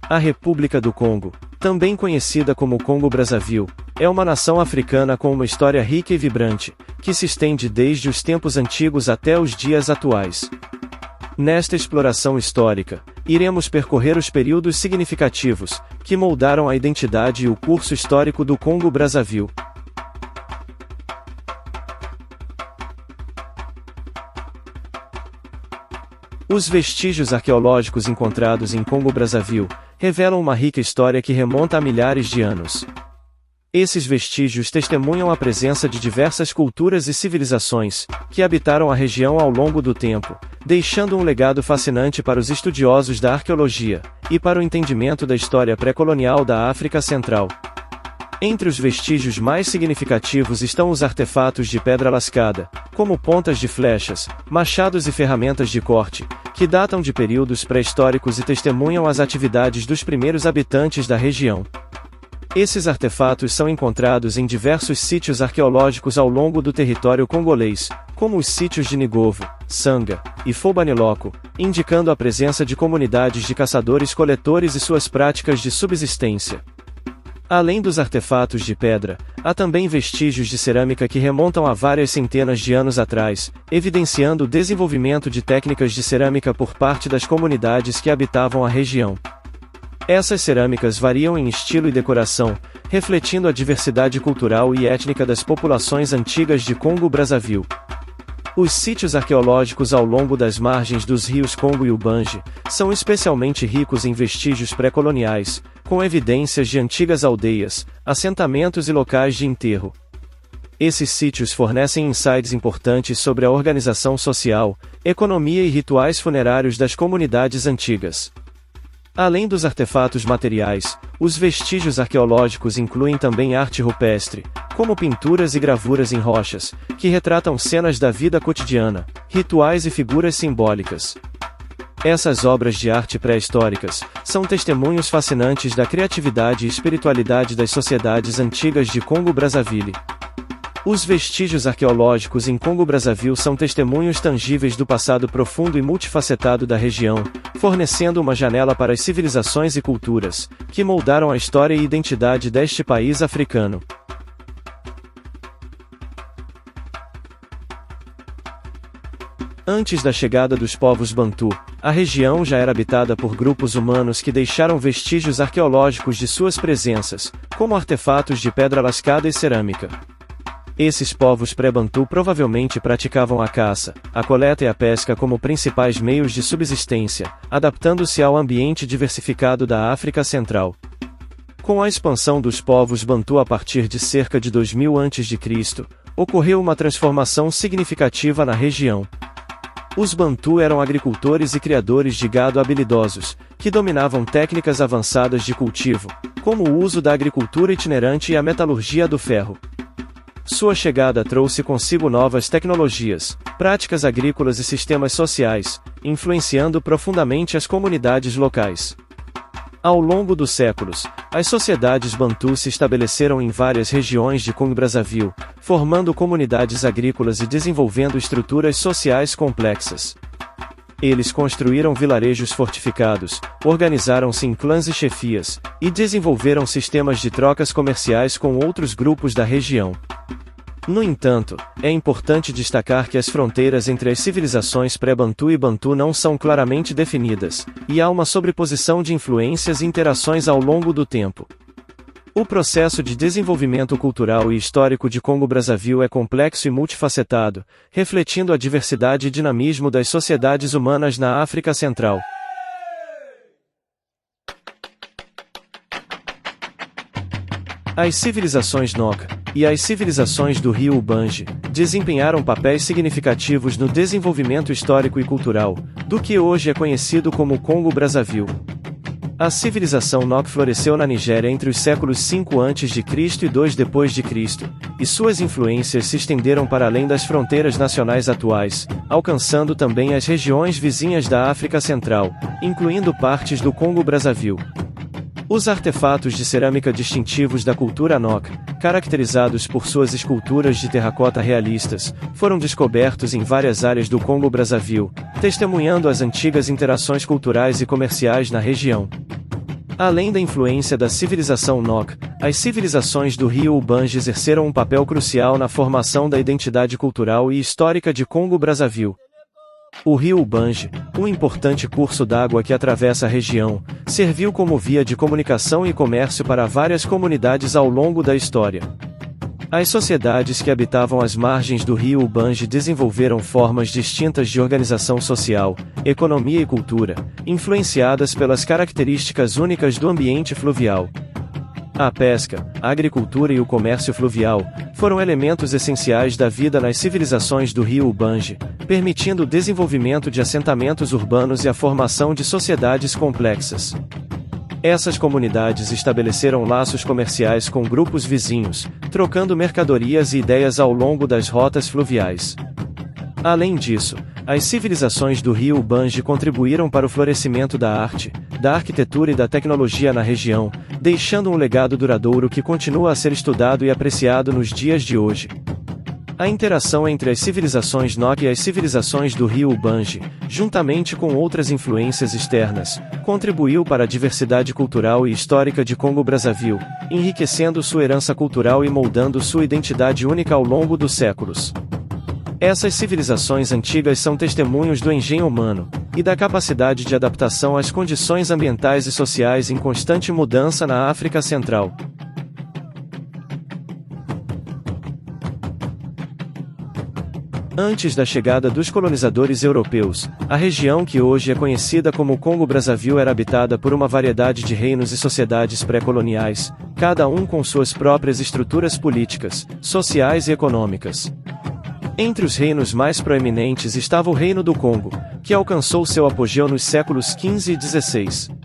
A República do Congo, também conhecida como Congo-Brazzaville, é uma nação africana com uma história rica e vibrante, que se estende desde os tempos antigos até os dias atuais. Nesta exploração histórica, iremos percorrer os períodos significativos, que moldaram a identidade e o curso histórico do Congo-Brazzaville. Os vestígios arqueológicos encontrados em Congo-Brazzaville revelam uma rica história que remonta a milhares de anos. Esses vestígios testemunham a presença de diversas culturas e civilizações, que habitaram a região ao longo do tempo, deixando um legado fascinante para os estudiosos da arqueologia, e para o entendimento da história pré-colonial da África Central. Entre os vestígios mais significativos estão os artefatos de pedra lascada, como pontas de flechas, machados e ferramentas de corte, que datam de períodos pré-históricos e testemunham as atividades dos primeiros habitantes da região. Esses artefatos são encontrados em diversos sítios arqueológicos ao longo do território congolês, como os sítios de Nigovo, Sanga e Fobaniloko, indicando a presença de comunidades de caçadores-coletores e suas práticas de subsistência. Além dos artefatos de pedra, há também vestígios de cerâmica que remontam a várias centenas de anos atrás, evidenciando o desenvolvimento de técnicas de cerâmica por parte das comunidades que habitavam a região. Essas cerâmicas variam em estilo e decoração, refletindo a diversidade cultural e étnica das populações antigas de Congo-Brazzaville. Os sítios arqueológicos ao longo das margens dos rios Congo e Ubangi são especialmente ricos em vestígios pré-coloniais, com evidências de antigas aldeias, assentamentos e locais de enterro. Esses sítios fornecem insights importantes sobre a organização social, economia e rituais funerários das comunidades antigas. Além dos artefatos materiais, os vestígios arqueológicos incluem também arte rupestre, como pinturas e gravuras em rochas, que retratam cenas da vida cotidiana, rituais e figuras simbólicas. Essas obras de arte pré-históricas são testemunhos fascinantes da criatividade e espiritualidade das sociedades antigas de Congo-Brazzaville. Os vestígios arqueológicos em Congo-Brazzaville são testemunhos tangíveis do passado profundo e multifacetado da região, fornecendo uma janela para as civilizações e culturas que moldaram a história e identidade deste país africano. Antes da chegada dos povos Bantu, a região já era habitada por grupos humanos que deixaram vestígios arqueológicos de suas presenças, como artefatos de pedra lascada e cerâmica. Esses povos pré-Bantu provavelmente praticavam a caça, a coleta e a pesca como principais meios de subsistência, adaptando-se ao ambiente diversificado da África Central. Com a expansão dos povos Bantu a partir de cerca de 2000 a.C., ocorreu uma transformação significativa na região. Os Bantu eram agricultores e criadores de gado habilidosos, que dominavam técnicas avançadas de cultivo, como o uso da agricultura itinerante e a metalurgia do ferro. Sua chegada trouxe consigo novas tecnologias, práticas agrícolas e sistemas sociais, influenciando profundamente as comunidades locais. Ao longo dos séculos, as sociedades Bantu se estabeleceram em várias regiões de Congo-Brazzaville, formando comunidades agrícolas e desenvolvendo estruturas sociais complexas. Eles construíram vilarejos fortificados, organizaram-se em clãs e chefias, e desenvolveram sistemas de trocas comerciais com outros grupos da região. No entanto, é importante destacar que as fronteiras entre as civilizações pré-Bantu e Bantu não são claramente definidas, e há uma sobreposição de influências e interações ao longo do tempo. O processo de desenvolvimento cultural e histórico de Congo-Brazzaville é complexo e multifacetado, refletindo a diversidade e dinamismo das sociedades humanas na África Central. As civilizações Noka e as civilizações do rio Ubangi desempenharam papéis significativos no desenvolvimento histórico e cultural do que hoje é conhecido como Congo-Brazzaville. A civilização Noka floresceu na Nigéria entre os séculos 5 a.C. e 2 d.C., e suas influências se estenderam para além das fronteiras nacionais atuais, alcançando também as regiões vizinhas da África Central, incluindo partes do Congo-Brazzaville. Os artefatos de cerâmica distintivos da cultura Noka, caracterizados por suas esculturas de terracota realistas, foram descobertos em várias áreas do Congo-Brazzaville, testemunhando as antigas interações culturais e comerciais na região. Além da influência da civilização Nok, as civilizações do rio Ubangi exerceram um papel crucial na formação da identidade cultural e histórica de Congo-Brazzaville. O rio Ubangi, um importante curso d'água que atravessa a região, serviu como via de comunicação e comércio para várias comunidades ao longo da história. As sociedades que habitavam as margens do rio Ubangi desenvolveram formas distintas de organização social, economia e cultura, influenciadas pelas características únicas do ambiente fluvial. A pesca, a agricultura e o comércio fluvial foram elementos essenciais da vida nas civilizações do rio Ubangi, permitindo o desenvolvimento de assentamentos urbanos e a formação de sociedades complexas. Essas comunidades estabeleceram laços comerciais com grupos vizinhos, trocando mercadorias e ideias ao longo das rotas fluviais. Além disso, as civilizações do rio Ubangi contribuíram para o florescimento da arte, da arquitetura e da tecnologia na região, deixando um legado duradouro que continua a ser estudado e apreciado nos dias de hoje. A interação entre as civilizações Nok e as civilizações do rio Ubangi, juntamente com outras influências externas, contribuiu para a diversidade cultural e histórica de Congo-Brazzaville, enriquecendo sua herança cultural e moldando sua identidade única ao longo dos séculos. Essas civilizações antigas são testemunhos do engenho humano e da capacidade de adaptação às condições ambientais e sociais em constante mudança na África Central. Antes da chegada dos colonizadores europeus, a região que hoje é conhecida como Congo-Brazzaville era habitada por uma variedade de reinos e sociedades pré-coloniais, cada um com suas próprias estruturas políticas, sociais e econômicas. Entre os reinos mais proeminentes estava o Reino do Congo, que alcançou seu apogeu nos séculos XV e XVI.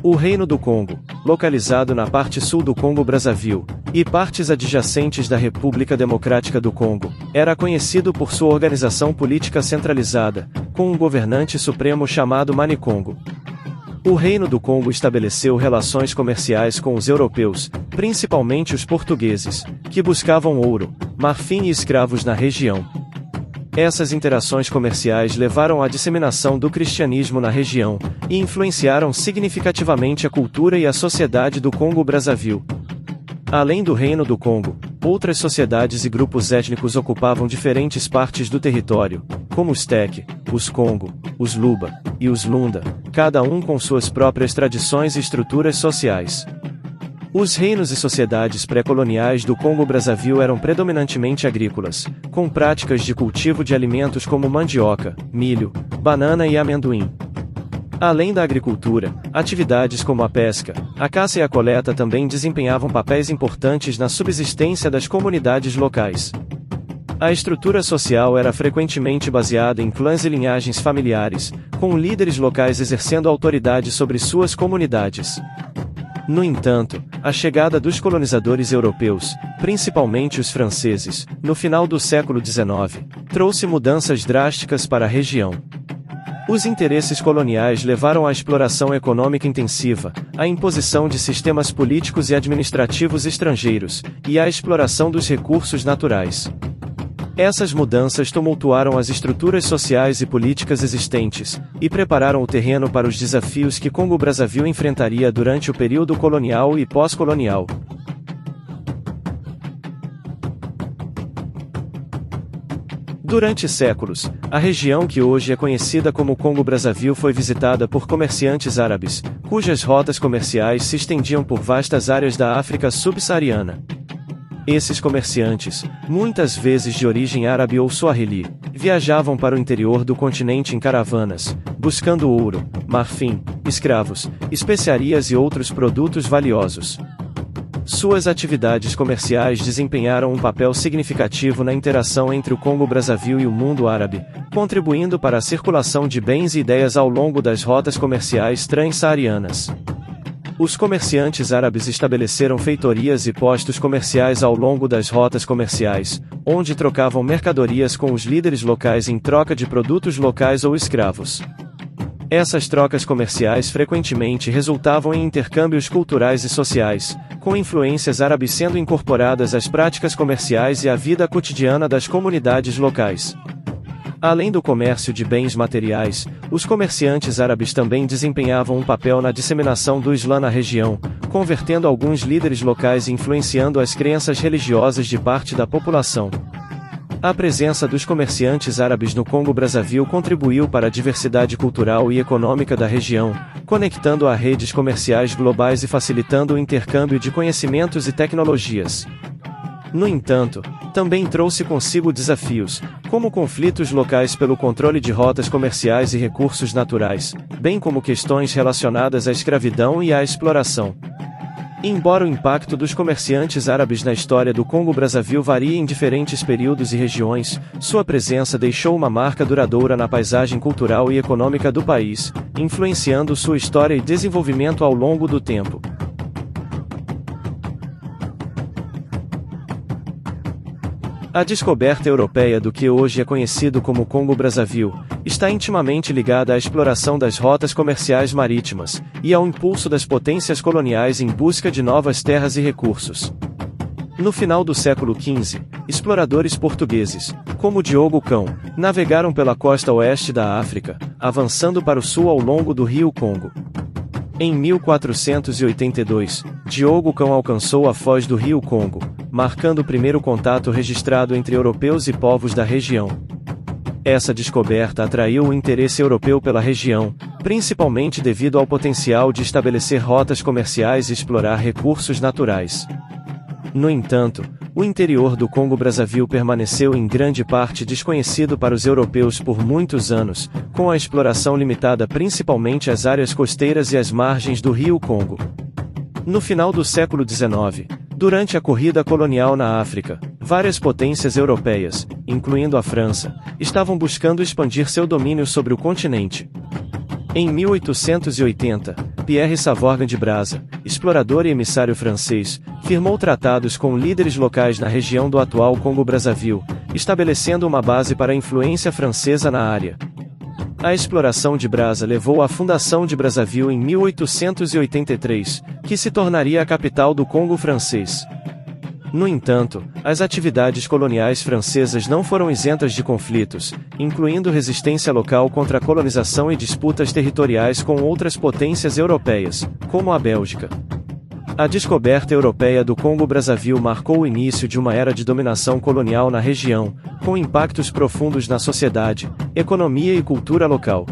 O Reino do Congo, localizado na parte sul do Congo-Brazzaville, e partes adjacentes da República Democrática do Congo, era conhecido por sua organização política centralizada, com um governante supremo chamado Manicongo. O Reino do Congo estabeleceu relações comerciais com os europeus, principalmente os portugueses, que buscavam ouro, marfim e escravos na região. Essas interações comerciais levaram à disseminação do cristianismo na região, e influenciaram significativamente a cultura e a sociedade do Congo-Brazzaville. Além do Reino do Congo, outras sociedades e grupos étnicos ocupavam diferentes partes do território, como os Tek, os Congo, os Luba e os Lunda, cada um com suas próprias tradições e estruturas sociais. Os reinos e sociedades pré-coloniais do Congo-Brazzaville eram predominantemente agrícolas, com práticas de cultivo de alimentos como mandioca, milho, banana e amendoim. Além da agricultura, atividades como a pesca, a caça e a coleta também desempenhavam papéis importantes na subsistência das comunidades locais. A estrutura social era frequentemente baseada em clãs e linhagens familiares, com líderes locais exercendo autoridade sobre suas comunidades. No entanto, a chegada dos colonizadores europeus, principalmente os franceses, no final do século XIX, trouxe mudanças drásticas para a região. Os interesses coloniais levaram à exploração econômica intensiva, à imposição de sistemas políticos e administrativos estrangeiros, e à exploração dos recursos naturais. Essas mudanças tumultuaram as estruturas sociais e políticas existentes, e prepararam o terreno para os desafios que Congo-Brazzaville enfrentaria durante o período colonial e pós-colonial. Durante séculos, a região que hoje é conhecida como Congo-Brazzaville foi visitada por comerciantes árabes, cujas rotas comerciais se estendiam por vastas áreas da África subsaariana. Esses comerciantes, muitas vezes de origem árabe ou suahili, viajavam para o interior do continente em caravanas, buscando ouro, marfim, escravos, especiarias e outros produtos valiosos. Suas atividades comerciais desempenharam um papel significativo na interação entre o Congo-Brazzaville e o mundo árabe, contribuindo para a circulação de bens e ideias ao longo das rotas comerciais transsaarianas. Os comerciantes árabes estabeleceram feitorias e postos comerciais ao longo das rotas comerciais, onde trocavam mercadorias com os líderes locais em troca de produtos locais ou escravos. Essas trocas comerciais frequentemente resultavam em intercâmbios culturais e sociais, com influências árabes sendo incorporadas às práticas comerciais e à vida cotidiana das comunidades locais. Além do comércio de bens materiais, os comerciantes árabes também desempenhavam um papel na disseminação do Islã na região, convertendo alguns líderes locais e influenciando as crenças religiosas de parte da população. A presença dos comerciantes árabes no Congo-Brazzaville contribuiu para a diversidade cultural e econômica da região, conectando a redes comerciais globais e facilitando o intercâmbio de conhecimentos e tecnologias. No entanto, também trouxe consigo desafios, como conflitos locais pelo controle de rotas comerciais e recursos naturais, bem como questões relacionadas à escravidão e à exploração. Embora o impacto dos comerciantes árabes na história do Congo-Brazzaville varie em diferentes períodos e regiões, sua presença deixou uma marca duradoura na paisagem cultural e econômica do país, influenciando sua história e desenvolvimento ao longo do tempo. A descoberta europeia do que hoje é conhecido como Congo-Brazzaville está intimamente ligada à exploração das rotas comerciais marítimas e ao impulso das potências coloniais em busca de novas terras e recursos. No final do século XV, exploradores portugueses, como Diogo Cão, navegaram pela costa oeste da África, avançando para o sul ao longo do rio Congo. Em 1482, Diogo Cão alcançou a foz do rio Congo, marcando o primeiro contato registrado entre europeus e povos da região. Essa descoberta atraiu o interesse europeu pela região, principalmente devido ao potencial de estabelecer rotas comerciais e explorar recursos naturais. No entanto, o interior do Congo-Brazzaville permaneceu em grande parte desconhecido para os europeus por muitos anos, com a exploração limitada principalmente às áreas costeiras e às margens do rio Congo. No final do século XIX, durante a corrida colonial na África, várias potências europeias, incluindo a França, estavam buscando expandir seu domínio sobre o continente. Em 1880, Pierre Savorgnan de Brazza, explorador e emissário francês, firmou tratados com líderes locais na região do atual Congo-Brazzaville, estabelecendo uma base para a influência francesa na área. A exploração de Brazza levou à fundação de Brazzaville em 1883, que se tornaria a capital do Congo francês. No entanto, as atividades coloniais francesas não foram isentas de conflitos, incluindo resistência local contra a colonização e disputas territoriais com outras potências europeias, como a Bélgica. A descoberta europeia do Congo-Brazzaville marcou o início de uma era de dominação colonial na região, com impactos profundos na sociedade, economia e cultura local.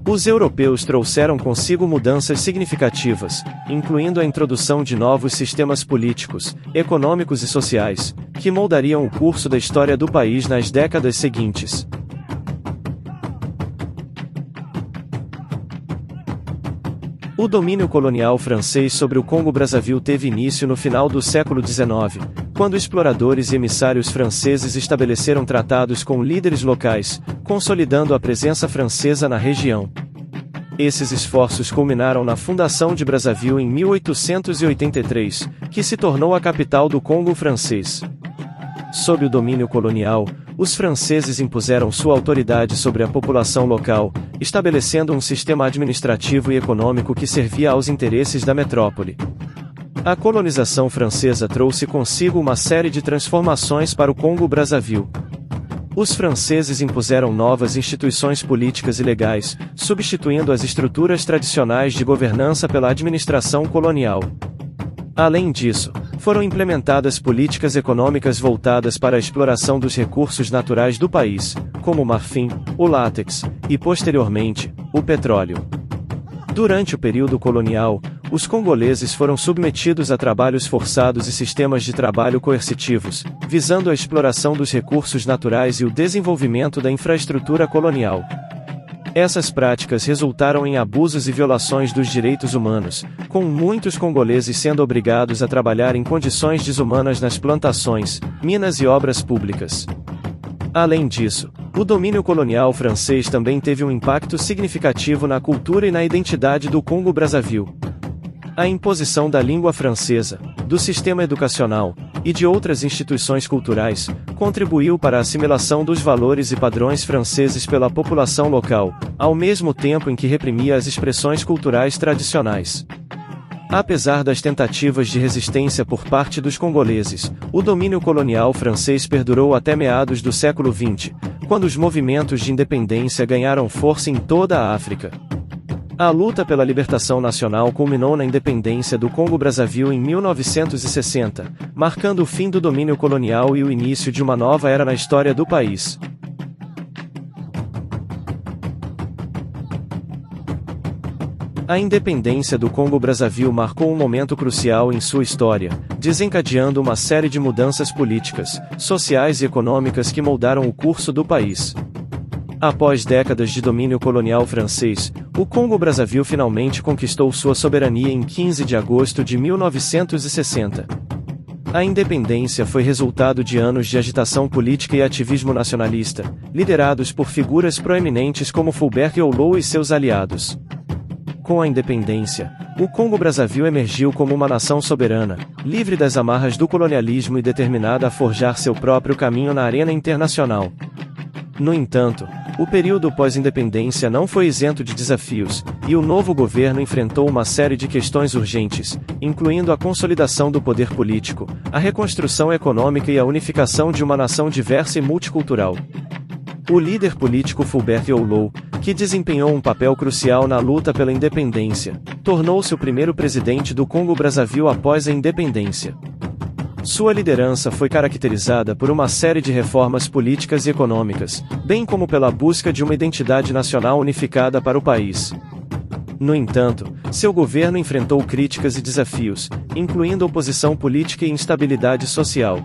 Os europeus trouxeram consigo mudanças significativas, incluindo a introdução de novos sistemas políticos, econômicos e sociais, que moldariam o curso da história do país nas décadas seguintes. O domínio colonial francês sobre o Congo-Brazzaville teve início no final do século XIX, quando exploradores e emissários franceses estabeleceram tratados com líderes locais, consolidando a presença francesa na região. Esses esforços culminaram na fundação de Brazzaville em 1883, que se tornou a capital do Congo francês. Sob o domínio colonial, os franceses impuseram sua autoridade sobre a população local, estabelecendo um sistema administrativo e econômico que servia aos interesses da metrópole. A colonização francesa trouxe consigo uma série de transformações para o Congo-Brazzaville. Os franceses impuseram novas instituições políticas e legais, substituindo as estruturas tradicionais de governança pela administração colonial. Além disso, foram implementadas políticas econômicas voltadas para a exploração dos recursos naturais do país, como o marfim, o látex e, posteriormente, o petróleo. Durante o período colonial, os congoleses foram submetidos a trabalhos forçados e sistemas de trabalho coercitivos, visando a exploração dos recursos naturais e o desenvolvimento da infraestrutura colonial. Essas práticas resultaram em abusos e violações dos direitos humanos, com muitos congoleses sendo obrigados a trabalhar em condições desumanas nas plantações, minas e obras públicas. Além disso, o domínio colonial francês também teve um impacto significativo na cultura e na identidade do Congo-Brazzaville. A imposição da língua francesa, do sistema educacional e de outras instituições culturais contribuiu para a assimilação dos valores e padrões franceses pela população local, ao mesmo tempo em que reprimia as expressões culturais tradicionais. Apesar das tentativas de resistência por parte dos congoleses, o domínio colonial francês perdurou até meados do século XX, quando os movimentos de independência ganharam força em toda a África. A luta pela libertação nacional culminou na independência do Congo-Brazzaville em 1960, marcando o fim do domínio colonial e o início de uma nova era na história do país. A independência do Congo-Brazzaville marcou um momento crucial em sua história, desencadeando uma série de mudanças políticas, sociais e econômicas que moldaram o curso do país. Após décadas de domínio colonial francês, o Congo-Brazzaville finalmente conquistou sua soberania em 15 de agosto de 1960. A independência foi resultado de anos de agitação política e ativismo nacionalista, liderados por figuras proeminentes como Fulbert Oulou e seus aliados. Com a independência, o Congo-Brazzaville emergiu como uma nação soberana, livre das amarras do colonialismo e determinada a forjar seu próprio caminho na arena internacional. No entanto, o período pós-independência não foi isento de desafios, e o novo governo enfrentou uma série de questões urgentes, incluindo a consolidação do poder político, a reconstrução econômica e a unificação de uma nação diversa e multicultural. O líder político Fulbert Oulou, que desempenhou um papel crucial na luta pela independência, tornou-se o primeiro presidente do Congo-Brazzaville após a independência. Sua liderança foi caracterizada por uma série de reformas políticas e econômicas, bem como pela busca de uma identidade nacional unificada para o país. No entanto, seu governo enfrentou críticas e desafios, incluindo oposição política e instabilidade social.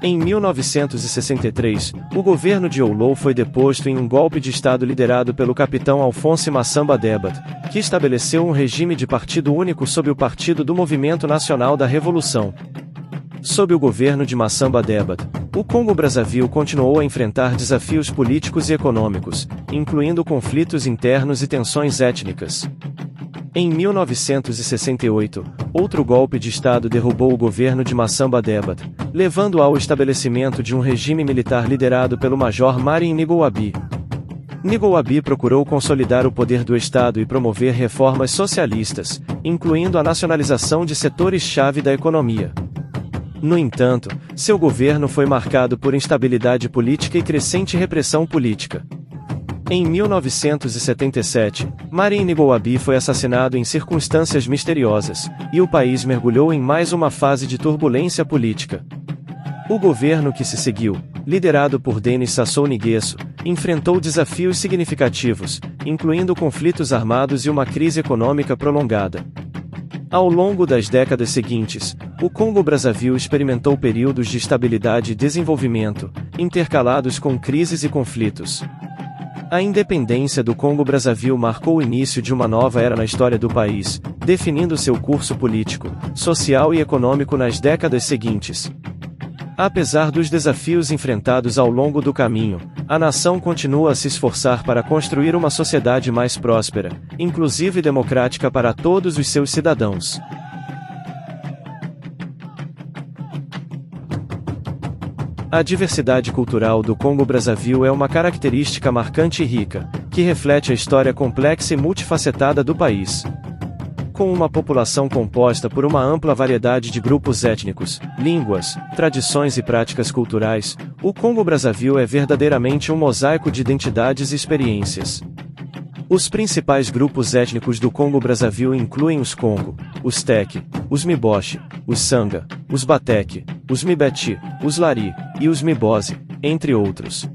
Em 1963, o governo de Oulou foi deposto em um golpe de Estado liderado pelo capitão Alphonse Massamba Debat, que estabeleceu um regime de partido único sob o Partido do Movimento Nacional da Revolução. Sob o governo de Massamba Debat, o Congo-Brazzaville continuou a enfrentar desafios políticos e econômicos, incluindo conflitos internos e tensões étnicas. Em 1968, outro golpe de Estado derrubou o governo de Massamba Debat, levando ao estabelecimento de um regime militar liderado pelo Major Martin Ngouabi. Ngouabi procurou consolidar o poder do Estado e promover reformas socialistas, incluindo a nacionalização de setores-chave da economia. No entanto, seu governo foi marcado por instabilidade política e crescente repressão política. Em 1977, Martin Ngouabi foi assassinado em circunstâncias misteriosas, e o país mergulhou em mais uma fase de turbulência política. O governo que se seguiu, liderado por Denis Sassou Nguesso, enfrentou desafios significativos, incluindo conflitos armados e uma crise econômica prolongada. Ao longo das décadas seguintes, o Congo-Brazzaville experimentou períodos de estabilidade e desenvolvimento, intercalados com crises e conflitos. A independência do Congo-Brazzaville marcou o início de uma nova era na história do país, definindo seu curso político, social e econômico nas décadas seguintes. Apesar dos desafios enfrentados ao longo do caminho, a nação continua a se esforçar para construir uma sociedade mais próspera, inclusiva e democrática para todos os seus cidadãos. A diversidade cultural do Congo-Brazzaville é uma característica marcante e rica, que reflete a história complexa e multifacetada do país. Com uma população composta por uma ampla variedade de grupos étnicos, línguas, tradições e práticas culturais, o Congo-Brazzaville é verdadeiramente um mosaico de identidades e experiências. Os principais grupos étnicos do Congo-Brazzaville incluem os Congo, os Tek, os Miboche, os Sanga, os Batek, os Mibeti, os Lari e os Mibose, entre outros.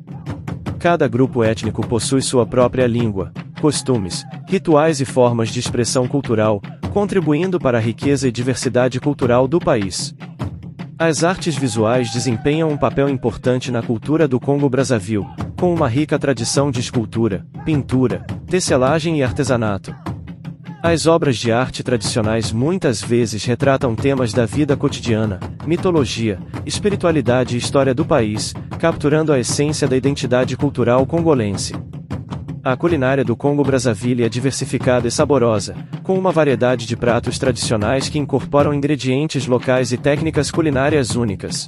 Cada grupo étnico possui sua própria língua, costumes, rituais e formas de expressão cultural, contribuindo para a riqueza e diversidade cultural do país. As artes visuais desempenham um papel importante na cultura do Congo-Brazzaville, com uma rica tradição de escultura, pintura, tecelagem e artesanato. As obras de arte tradicionais muitas vezes retratam temas da vida cotidiana, mitologia, espiritualidade e história do país, capturando a essência da identidade cultural congolense. A culinária do Congo-Brazzaville é diversificada e saborosa, com uma variedade de pratos tradicionais que incorporam ingredientes locais e técnicas culinárias únicas.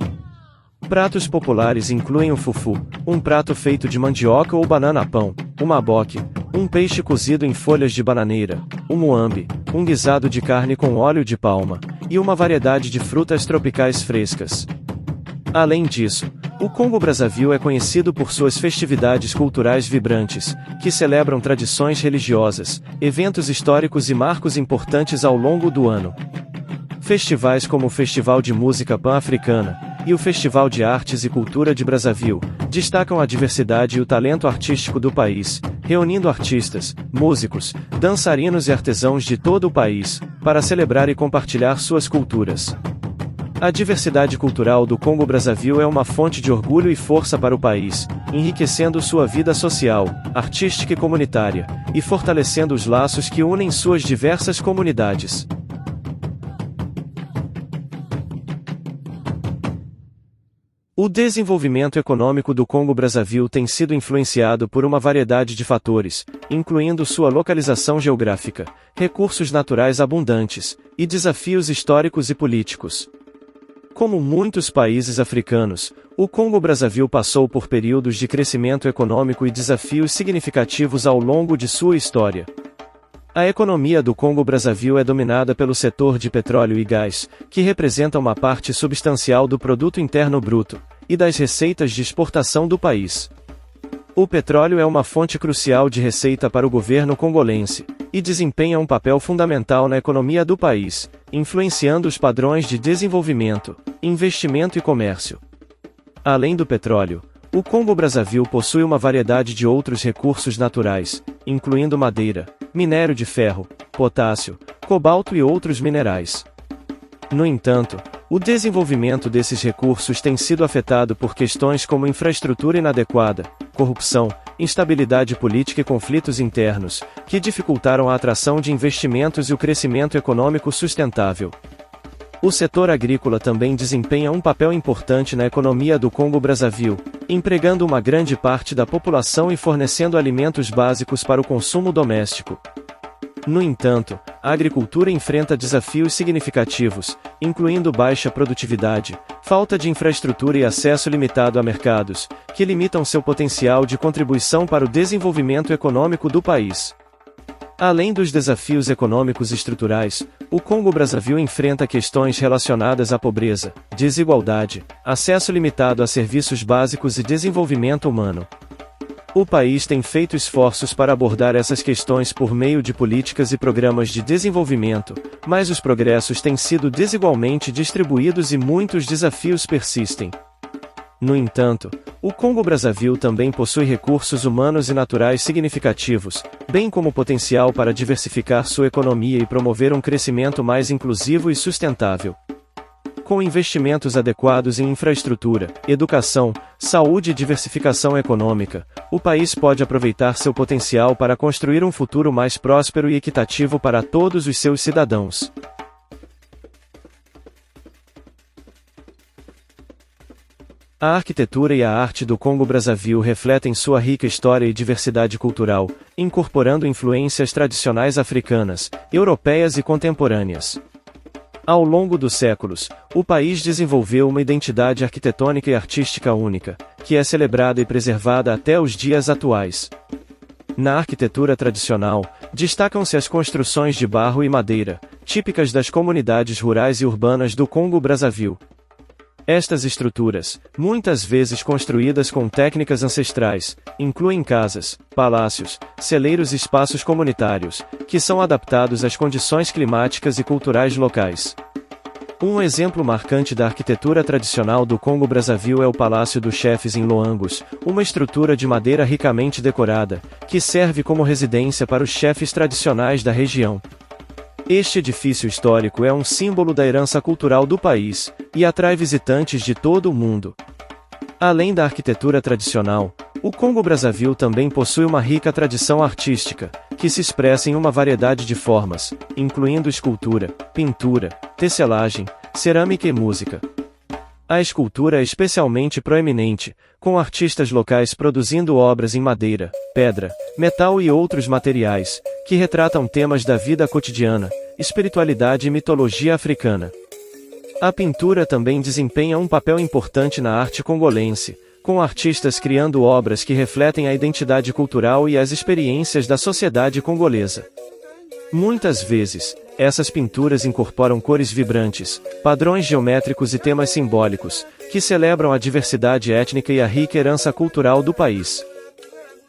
Pratos populares incluem o fufu, um prato feito de mandioca ou banana-pão, o maboque, um peixe cozido em folhas de bananeira, o muambi, um guisado de carne com óleo de palma, e uma variedade de frutas tropicais frescas. Além disso, O Congo-Brazzaville é conhecido por suas festividades culturais vibrantes, que celebram tradições religiosas, eventos históricos e marcos importantes ao longo do ano. Festivais como o Festival de Música Pan-Africana e o Festival de Artes e Cultura de Brazzaville destacam a diversidade e o talento artístico do país, reunindo artistas, músicos, dançarinos e artesãos de todo o país, para celebrar e compartilhar suas culturas. A diversidade cultural do Congo-Brazzaville é uma fonte de orgulho e força para o país, enriquecendo sua vida social, artística e comunitária, e fortalecendo os laços que unem suas diversas comunidades. O desenvolvimento econômico do Congo-Brazzaville tem sido influenciado por uma variedade de fatores, incluindo sua localização geográfica, recursos naturais abundantes, e desafios históricos e políticos. Como muitos países africanos, o Congo-Brazzaville passou por períodos de crescimento econômico e desafios significativos ao longo de sua história. A economia do Congo-Brazzaville é dominada pelo setor de petróleo e gás, que representa uma parte substancial do produto interno bruto, e das receitas de exportação do país. O petróleo é uma fonte crucial de receita para o governo congolense, e desempenha um papel fundamental na economia do país, influenciando os padrões de desenvolvimento, investimento e comércio. Além do petróleo, o Congo-Brazzaville possui uma variedade de outros recursos naturais, incluindo madeira, minério de ferro, potássio, cobalto e outros minerais. No entanto, o desenvolvimento desses recursos tem sido afetado por questões como infraestrutura inadequada, corrupção, instabilidade política e conflitos internos, que dificultaram a atração de investimentos e o crescimento econômico sustentável. O setor agrícola também desempenha um papel importante na economia do Congo-Brazzaville, empregando uma grande parte da população e fornecendo alimentos básicos para o consumo doméstico. No entanto, a agricultura enfrenta desafios significativos, incluindo baixa produtividade, falta de infraestrutura e acesso limitado a mercados, que limitam seu potencial de contribuição para o desenvolvimento econômico do país. Além dos desafios econômicos estruturais, o Congo-Brazzaville enfrenta questões relacionadas à pobreza, desigualdade, acesso limitado a serviços básicos e desenvolvimento humano. O país tem feito esforços para abordar essas questões por meio de políticas e programas de desenvolvimento, mas os progressos têm sido desigualmente distribuídos e muitos desafios persistem. No entanto, o Congo-Brazzaville também possui recursos humanos e naturais significativos, bem como potencial para diversificar sua economia e promover um crescimento mais inclusivo e sustentável. Com investimentos adequados em infraestrutura, educação, saúde e diversificação econômica, o país pode aproveitar seu potencial para construir um futuro mais próspero e equitativo para todos os seus cidadãos. A arquitetura e a arte do Congo-Brazzaville refletem sua rica história e diversidade cultural, incorporando influências tradicionais africanas, europeias e contemporâneas. Ao longo dos séculos, o país desenvolveu uma identidade arquitetônica e artística única, que é celebrada e preservada até os dias atuais. Na arquitetura tradicional, destacam-se as construções de barro e madeira, típicas das comunidades rurais e urbanas do Congo-Brazzaville. Estas estruturas, muitas vezes construídas com técnicas ancestrais, incluem casas, palácios, celeiros e espaços comunitários, que são adaptados às condições climáticas e culturais locais. Um exemplo marcante da arquitetura tradicional do Congo-Brazzaville é o Palácio dos Chefes em Loangos, uma estrutura de madeira ricamente decorada, que serve como residência para os chefes tradicionais da região. Este edifício histórico é um símbolo da herança cultural do país, e atrai visitantes de todo o mundo. Além da arquitetura tradicional, o Congo-Brazzaville também possui uma rica tradição artística, que se expressa em uma variedade de formas, incluindo escultura, pintura, tecelagem, cerâmica e música. A escultura é especialmente proeminente, com artistas locais produzindo obras em madeira, pedra, metal e outros materiais, que retratam temas da vida cotidiana, espiritualidade e mitologia africana. A pintura também desempenha um papel importante na arte congolense, com artistas criando obras que refletem a identidade cultural e as experiências da sociedade congolesa. Muitas vezes, essas pinturas incorporam cores vibrantes, padrões geométricos e temas simbólicos, que celebram a diversidade étnica e a rica herança cultural do país.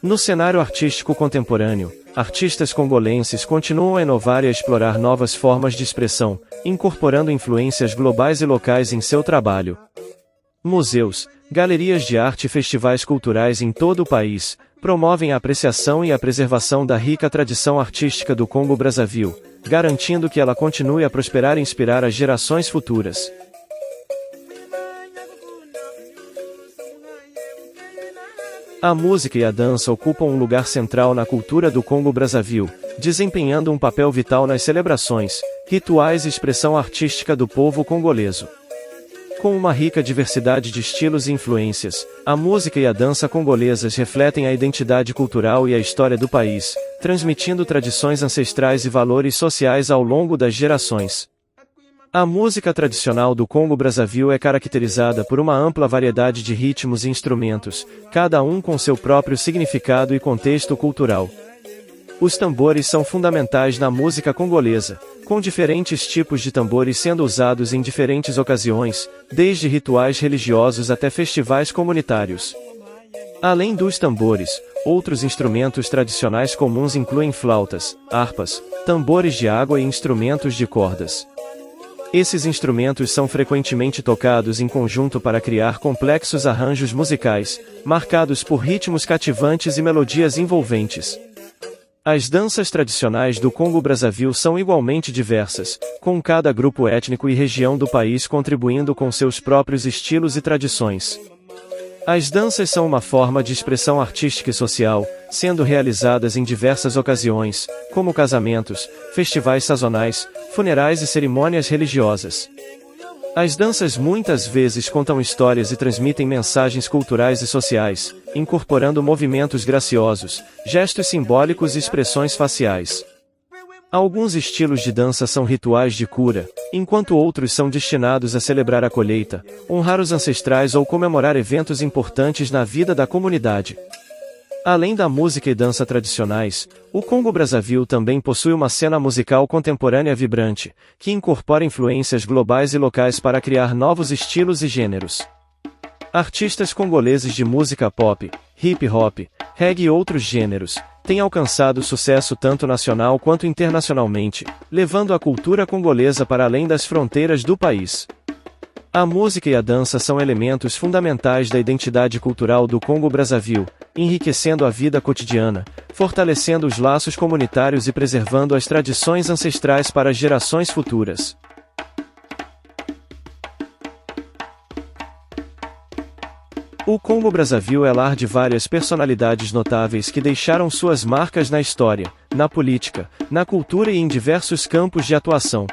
No cenário artístico contemporâneo, artistas congolenses continuam a inovar e a explorar novas formas de expressão, incorporando influências globais e locais em seu trabalho. Museus, galerias de arte e festivais culturais em todo o país promovem a apreciação e a preservação da rica tradição artística do Congo-Brazzaville, garantindo que ela continue a prosperar e inspirar as gerações futuras. A música e a dança ocupam um lugar central na cultura do Congo-Brazzaville, desempenhando um papel vital nas celebrações, rituais e expressão artística do povo congoleso. Com uma rica diversidade de estilos e influências, a música e a dança congolesas refletem a identidade cultural e a história do país, transmitindo tradições ancestrais e valores sociais ao longo das gerações. A música tradicional do Congo-Brazzaville é caracterizada por uma ampla variedade de ritmos e instrumentos, cada um com seu próprio significado e contexto cultural. Os tambores são fundamentais na música congolesa, com diferentes tipos de tambores sendo usados em diferentes ocasiões, desde rituais religiosos até festivais comunitários. Além dos tambores, outros instrumentos tradicionais comuns incluem flautas, harpas, tambores de água e instrumentos de cordas. Esses instrumentos são frequentemente tocados em conjunto para criar complexos arranjos musicais, marcados por ritmos cativantes e melodias envolventes. As danças tradicionais do Congo-Brazzaville são igualmente diversas, com cada grupo étnico e região do país contribuindo com seus próprios estilos e tradições. As danças são uma forma de expressão artística e social, sendo realizadas em diversas ocasiões, como casamentos, festivais sazonais, funerais e cerimônias religiosas. As danças muitas vezes contam histórias e transmitem mensagens culturais e sociais, incorporando movimentos graciosos, gestos simbólicos e expressões faciais. Alguns estilos de dança são rituais de cura, enquanto outros são destinados a celebrar a colheita, honrar os ancestrais ou comemorar eventos importantes na vida da comunidade. Além da música e dança tradicionais, o Congo-Brazzaville também possui uma cena musical contemporânea vibrante, que incorpora influências globais e locais para criar novos estilos e gêneros. Artistas congoleses de música pop, hip-hop, reggae e outros gêneros, têm alcançado sucesso tanto nacional quanto internacionalmente, levando a cultura congolesa para além das fronteiras do país. A música e a dança são elementos fundamentais da identidade cultural do Congo-Brazzaville, enriquecendo a vida cotidiana, fortalecendo os laços comunitários e preservando as tradições ancestrais para as gerações futuras. O Congo-Brazzaville é lar de várias personalidades notáveis que deixaram suas marcas na história, na política, na cultura e em diversos campos de atuação.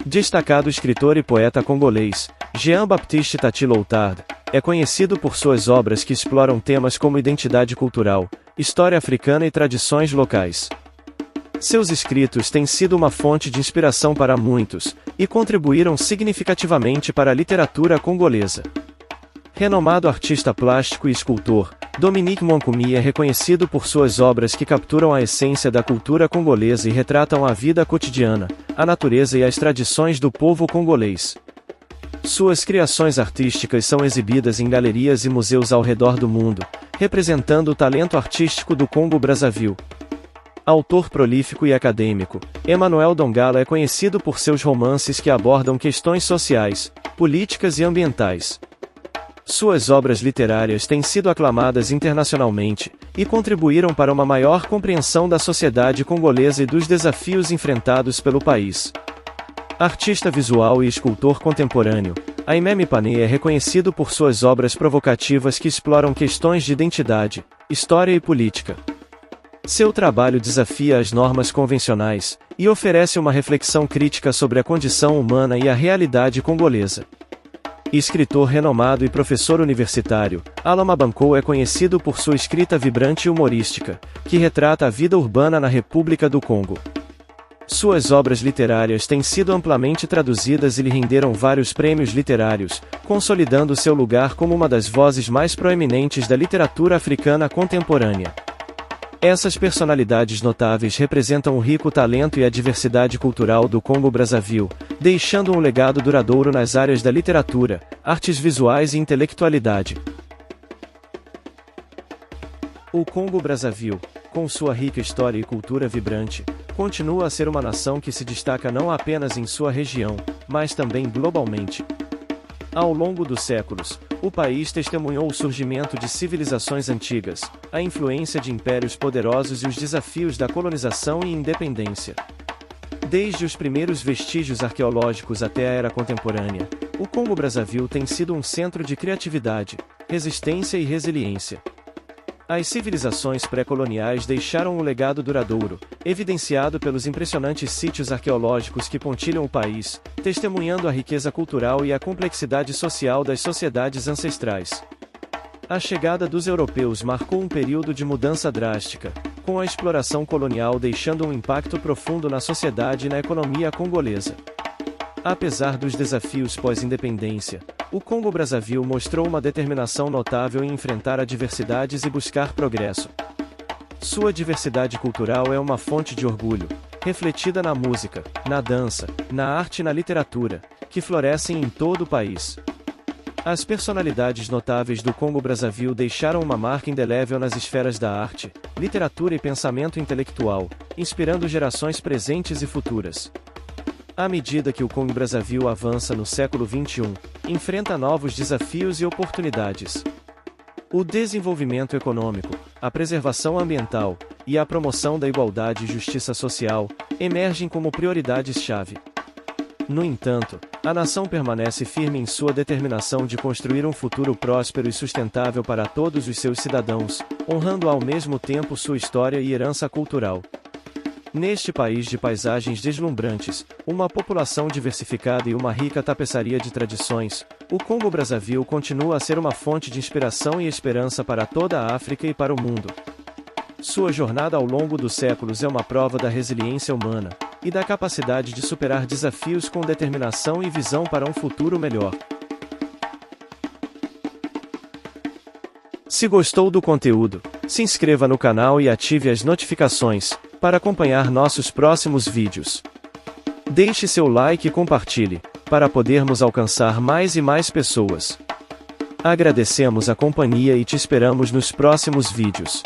Destacado escritor e poeta congolês, Jean-Baptiste Tati Loutard, é conhecido por suas obras que exploram temas como identidade cultural, história africana e tradições locais. Seus escritos têm sido uma fonte de inspiração para muitos, e contribuíram significativamente para a literatura congolesa. Renomado artista plástico e escultor, Dominique Moncoumi é reconhecido por suas obras que capturam a essência da cultura congolesa e retratam a vida cotidiana, a natureza e as tradições do povo congolês. Suas criações artísticas são exibidas em galerias e museus ao redor do mundo, representando o talento artístico do Congo-Brazzaville. Autor prolífico e acadêmico, Emmanuel Dongala é conhecido por seus romances que abordam questões sociais, políticas e ambientais. Suas obras literárias têm sido aclamadas internacionalmente, e contribuíram para uma maior compreensão da sociedade congolesa e dos desafios enfrentados pelo país. Artista visual e escultor contemporâneo, Aimé Pané é reconhecido por suas obras provocativas que exploram questões de identidade, história e política. Seu trabalho desafia as normas convencionais, e oferece uma reflexão crítica sobre a condição humana e a realidade congolesa. Escritor renomado e professor universitário, Alama Bankou é conhecido por sua escrita vibrante e humorística, que retrata a vida urbana na República do Congo. Suas obras literárias têm sido amplamente traduzidas e lhe renderam vários prêmios literários, consolidando seu lugar como uma das vozes mais proeminentes da literatura africana contemporânea. Essas personalidades notáveis representam o rico talento e a diversidade cultural do Congo-Brazzaville, deixando um legado duradouro nas áreas da literatura, artes visuais e intelectualidade. O Congo-Brazzaville, com sua rica história e cultura vibrante, continua a ser uma nação que se destaca não apenas em sua região, mas também globalmente. Ao longo dos séculos, o país testemunhou o surgimento de civilizações antigas, a influência de impérios poderosos e os desafios da colonização e independência. Desde os primeiros vestígios arqueológicos até a era contemporânea, o Congo-Brazzaville tem sido um centro de criatividade, resistência e resiliência. As civilizações pré-coloniais deixaram um legado duradouro, evidenciado pelos impressionantes sítios arqueológicos que pontilham o país, testemunhando a riqueza cultural e a complexidade social das sociedades ancestrais. A chegada dos europeus marcou um período de mudança drástica, com a exploração colonial deixando um impacto profundo na sociedade e na economia congolesa. Apesar dos desafios pós-independência, o Congo-Brazzaville mostrou uma determinação notável em enfrentar adversidades e buscar progresso. Sua diversidade cultural é uma fonte de orgulho, refletida na música, na dança, na arte e na literatura, que florescem em todo o país. As personalidades notáveis do Congo-Brazzaville deixaram uma marca indelével nas esferas da arte, literatura e pensamento intelectual, inspirando gerações presentes e futuras. À medida que o Congo-Brazzaville avança no século XXI, enfrenta novos desafios e oportunidades. O desenvolvimento econômico, a preservação ambiental e a promoção da igualdade e justiça social emergem como prioridades-chave. No entanto, a nação permanece firme em sua determinação de construir um futuro próspero e sustentável para todos os seus cidadãos, honrando ao mesmo tempo sua história e herança cultural. Neste país de paisagens deslumbrantes, uma população diversificada e uma rica tapeçaria de tradições, o Congo-Brazzaville continua a ser uma fonte de inspiração e esperança para toda a África e para o mundo. Sua jornada ao longo dos séculos é uma prova da resiliência humana e da capacidade de superar desafios com determinação e visão para um futuro melhor. Se gostou do conteúdo, se inscreva no canal e ative as notificações para acompanhar nossos próximos vídeos. Deixe seu like e compartilhe, para podermos alcançar mais e mais pessoas. Agradecemos a companhia e te esperamos nos próximos vídeos.